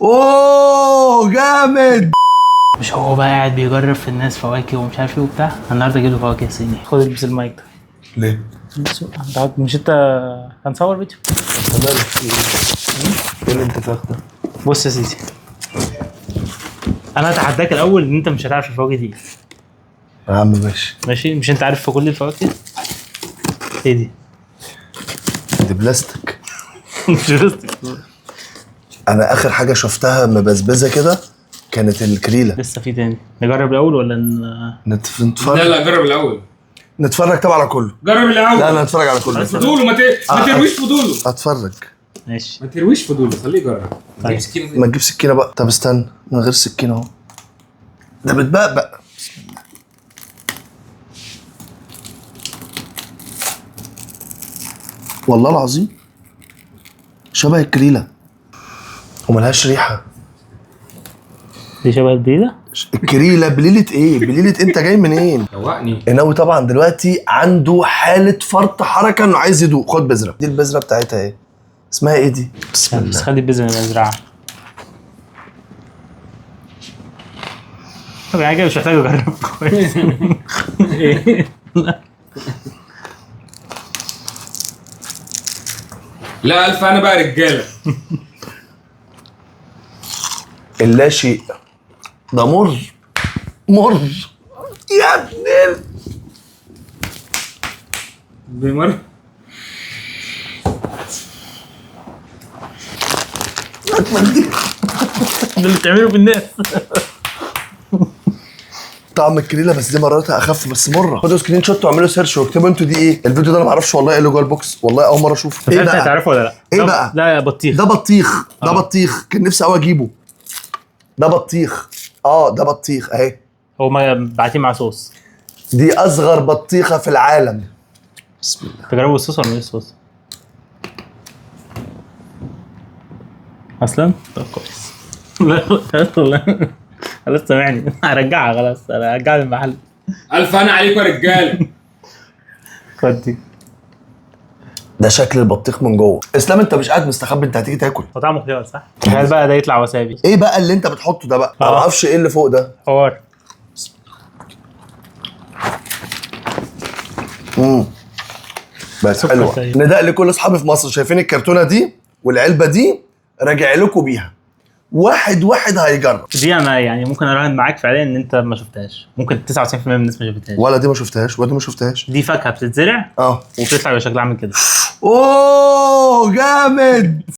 اوه جامد. مش هو بقى قاعد بيجرب في الناس فواكه ومش عارف ايه وبتاع، النهارده جيله فواكه صيني. خد البس المايك ده. ليه؟ مش انت هنصور فيديو؟ ايه اللي انت فاخده؟ بص يا سيدي، انا هتحداك الاول ان انت مش هتعرف الفواكه دي. يا عم ماشي. ماشي، مش انت عارف في كل الفواكه؟ ايه دي؟ دي بلاستيك. مش بلاستيك. انا اخر حاجه شفتها مبزبزه كده كانت الكريله. لسه في تاني، نجرب الاول ولا نتفرج؟ لا جرب الاول. نتفرج طبعا على كله. جرب الاول. لا نتفرج على كله. فضوله ما ترويش فضوله. اتفرج. ماشي. ما ترويش فضوله، خليه يجرب. طيب. ما تجيب سكينه بقى. طب استنى من غير سكينه اهو. ده بتبقبق. والله العظيم شبه الكريله وملهاش ريحه. دي شبه البيضة؟ الكريله بليله ايه؟ بليله انت جاي منين؟ روقني. الناوي طبعا دلوقتي عنده حاله فرط حركه انه عايز يدوق. خد بذره. دي البذره بتاعتها ايه؟ اسمها ايه دي؟ بسم بس الله. خلي البذرة مزرعة. طب يعني كده مش محتاج اجرب كويس. ايه؟ لا الف انا بقى رجاله. اللا شيء ده مر يا ابن بمر. دي ده اللي بتعمله في الناس. طعم الكريله بس دي مراتها اخف بس مره. خدوا سكرين شوت واعملوا سيرش واكتبوا انتوا دي ايه. الفيديو ده انا ما اعرفش والله ايه اللي جوه البوكس. والله اول مره اشوفه. ايه بقى؟ تعرفه ولا لا؟ ايه بقى؟ لا بطيخ. ده بطيخ. ده بطيخ كان نفسي قوي اجيبه. ده بطيخ. ده بطيخ اهي. هو ما بعتيه مع صوص. دي اصغر بطيخه في العالم. بسم الله. تجربوا الصوص ولا مش الصوص؟ اصلا طب كويس. لا خلاص سامعني. هرجعها خلاص، هرجعها للمحل. الف انا عليكم يا رجاله. خد دي. ده شكل البطيخ من جوه. اسلام انت مش قاعد مستخبي، انت هتيجي تاكل. هو طعمه خيار صح؟ تخيل بقى ده يطلع وسابي. ايه بقى اللي انت بتحطه ده بقى؟ ما اعرفش ايه اللي فوق ده. حوار. بس حلوه. نداء لكل اصحابي في مصر، شايفين الكرتونه دي والعلبه دي؟ راجع لكم بيها. واحد هيجرب. دي انا يعني ممكن اراهن معاك فعليا ان انت ما شفتهاش. ممكن 99% من الناس ما شفتهاش. ولا دي ما شفتهاش ولا دي ما شفتهاش. دي فاكهه بتتزرع وبتطلع بشكل عامل كده. اوه جامد.